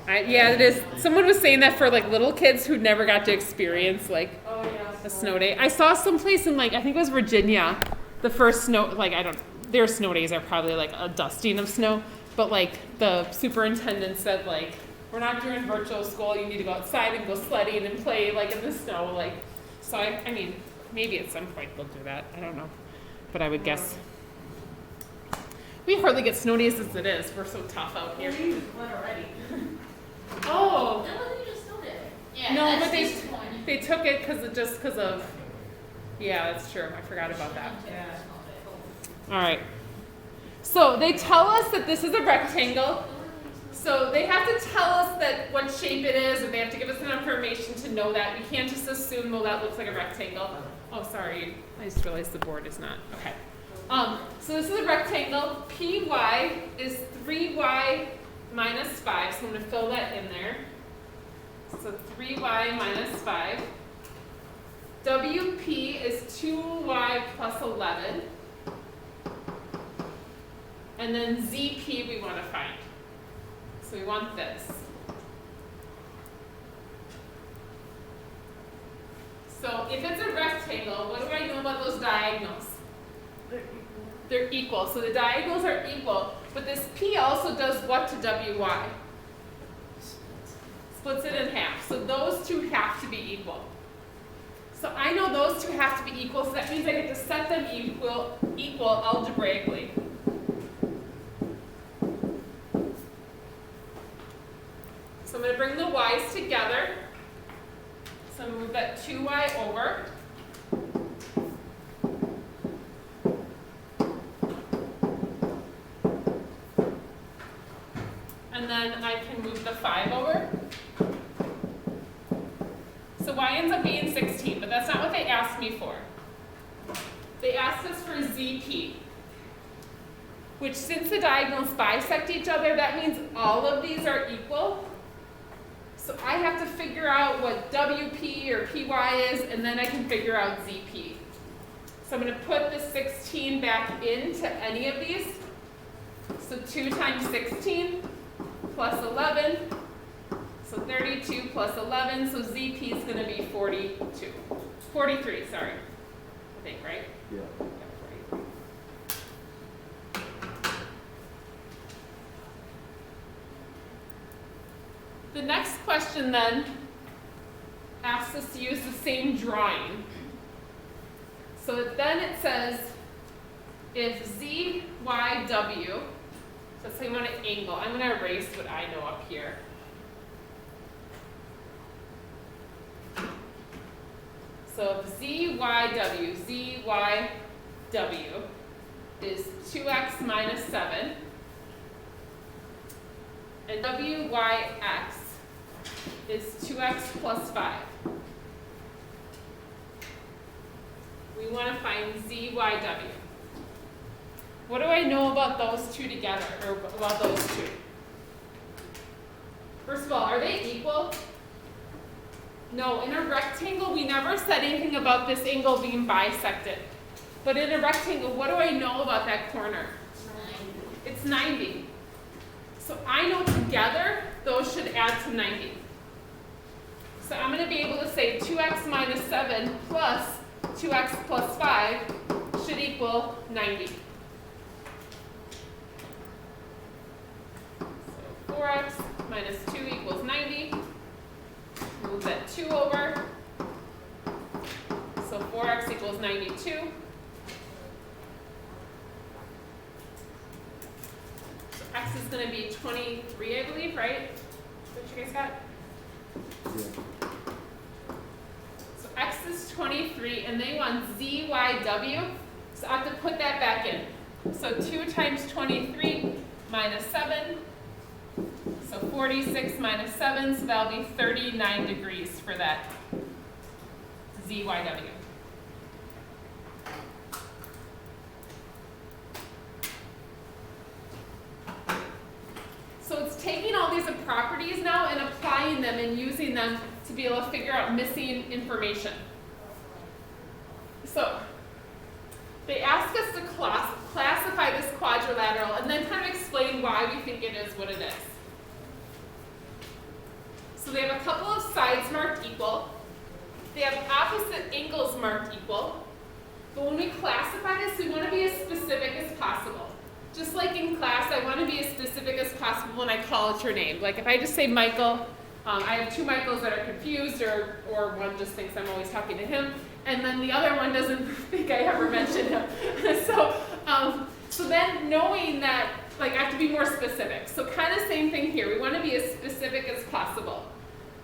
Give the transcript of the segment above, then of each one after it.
Yeah, it is. Someone was saying that for like little kids who never got to experience like a snow day. I saw someplace in like, I think it was Virginia, the first snow, like their snow days are probably like a dusting of snow, but like the superintendent said like, we're not doing virtual school, you need to go outside and go sledding and play like in the snow, like, so I mean, maybe at some point they'll do that, I don't know, but I would guess. We hardly get snow days as it is, we're so tough out here. What already? Oh. That wasn't even snow day. Yeah, No, but disappointing. they took it because of, yeah, that's true. I forgot about that. Yeah. All right. So they tell us that this is a rectangle. So they have to tell us that what shape it is, and they have to give us some information to know that. We can't just assume, well, that looks like a rectangle. Oh, sorry. I just realized the board is not. Okay. So this is a rectangle. PY is 3y minus 5. So I'm going to fill that in there. So 3y minus 5. WP is 2y plus 11. And then ZP we want to find. So we want this. So if it's a rectangle, what do I know about those diagonals? They're equal. So the diagonals are equal. But this P also does what to WY? Splits it in half. So those two have to be equal. So I know those two have to be equal, so that means I get to set them equal algebraically. So I'm going to bring the y's together. So I'm going to move that 2y over. And then I can move the 5 over. So y ends up being 16, but that's not what they asked me for. They asked us for ZP, which since the diagonals bisect each other, that means all of these are equal. So I have to figure out what WP or PY is, and then I can figure out ZP. So I'm going to put the 16 back into any of these. So 2 times 16 plus 11. So 32 plus 11, so ZP is going to be 42. 43, sorry. I think, right? Yeah. Yeah, 43. The next question then asks us to use the same drawing. So then it says if ZYW, so let's say we want an angle. I'm going to erase what I know up here. So if ZYW is 2x minus 7, and WYX is 2x plus 5. We want to find ZYW. What do I know about those two together, or about those two? First of all, are they equal? No, in a rectangle, we never said anything about this angle being bisected. But in a rectangle, what do I know about that corner? 90. It's 90. So I know together, those should add to 90. So I'm going to be able to say 2x minus 7 plus 2x plus 5 should equal 90. So 4x minus 2 equals 90. Move that 2 over. So 4x equals 92. So x is going to be 23, I believe, right? What you guys got? Yeah. So x is 23, and they want ZYW. So I have to put that back in. So 2 times 23 minus 7. So 46 minus 7, so that'll be 39 degrees for that ZYW. So it's taking all these properties now and applying them and using them to be able to figure out missing information. So they ask us to classify this quadrilateral and then kind of explain why we think it is what it is. So they have a couple of sides marked equal. They have opposite angles marked equal. But when we classify this, we want to be as specific as possible. Just like in class, I want to be as specific as possible when I call out your name. Like if I just say Michael, I have two Michaels that are confused, or one just thinks I'm always talking to him, and then the other one doesn't think I ever mentioned him. So then knowing that, like, I have to be more specific. So kind of same thing here. We want to be as specific as possible.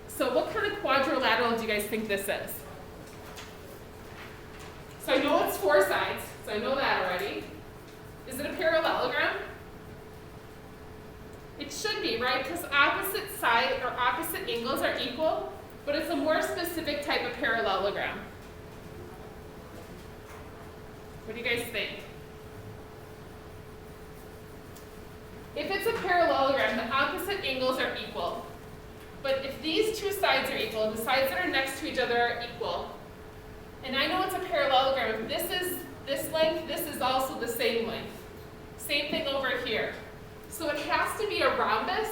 So what kind of quadrilateral do you guys think this is? So I know it's four sides, so I know that already. Is it a parallelogram? It should be, right? Because opposite side or opposite angles are equal, but it's a more specific type of parallelogram. What do you guys think? If it's a parallelogram, the opposite angles are equal. But if these two sides are equal, the sides that are next to each other are equal, and I know it's a parallelogram, if this is this length, this is also the same length. Same thing over here. So it has to be a rhombus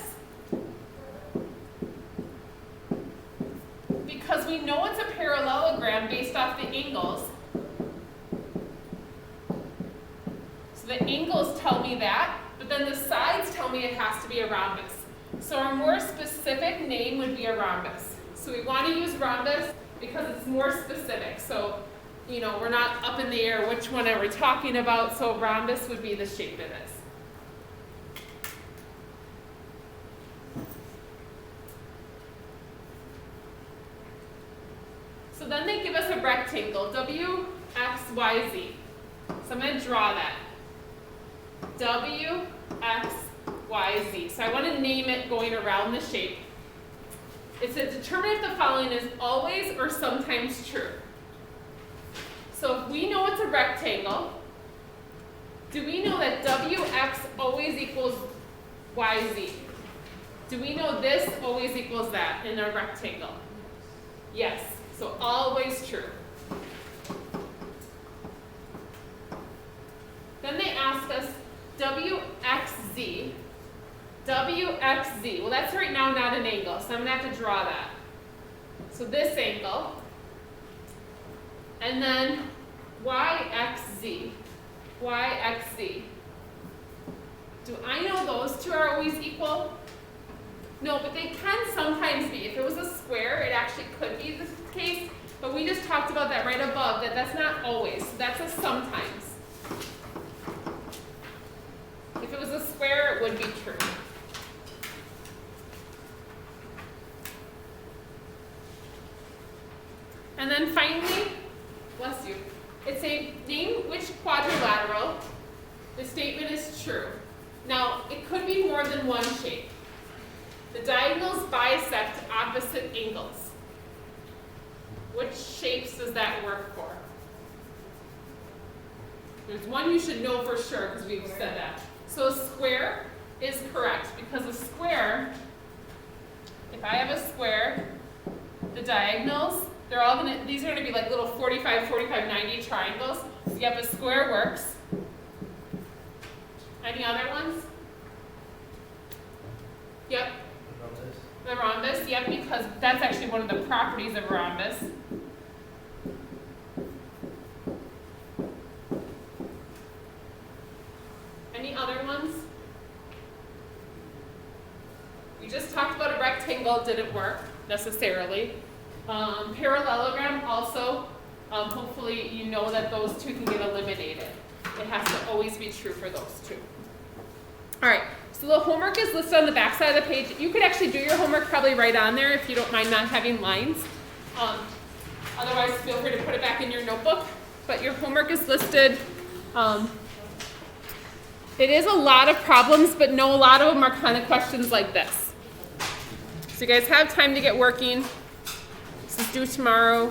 because we know it's a parallelogram based off the angles. So the angles tell me that, but then the sides tell me it has to be a rhombus. So our more specific name would be a rhombus. So we want to use rhombus because it's more specific. So, you know, we're not up in the air which one are we talking about, so rhombus would be the shape it is. So then they give us a rectangle, W, X, Y, Z. So I'm going to draw that. W, X, Y, Z. So I want to name it going around the shape. It says determine if the following is always or sometimes true. So if we know it's a rectangle, do we know that WX always equals YZ? Do we know this always equals that in a rectangle? Yes, so always true. Then they ask us WXZ. WXZ, well that's right now not an angle, so I'm going to have to draw that. So this angle, and then YXZ, YXZ. Do I know those two are always equal? No, but they can sometimes be. If it was a square, it actually could be the case, but we just talked about that right above, that that's not always, so that's a sometimes. If it was a square, it would be true. And then finally, bless you, it's a name which quadrilateral the statement is true. Now, it could be more than one shape. The diagonals bisect opposite angles. Which shapes does that work for? There's one you should know for sure because we've said that. So a square is correct because a square, if I have a square, the diagonals, they're all gonna, these are gonna be like little 45, 45, 90 triangles. So yep, a square works. Any other ones? Yep. The rhombus, yep, because that's actually one of the properties of a rhombus. Any other ones? We just talked about a rectangle, didn't work necessarily. Parallelogram also, hopefully you know that those two can get eliminated. It has to always be true for those two. All right, so the homework is listed on the back side of the page. You could actually do your homework probably right on there if you don't mind not having lines. Otherwise, feel free to put it back in your notebook. But your homework is listed. It is a lot of problems, but no, a lot of them are kind of questions like this. So you guys have time to get working. This is due tomorrow.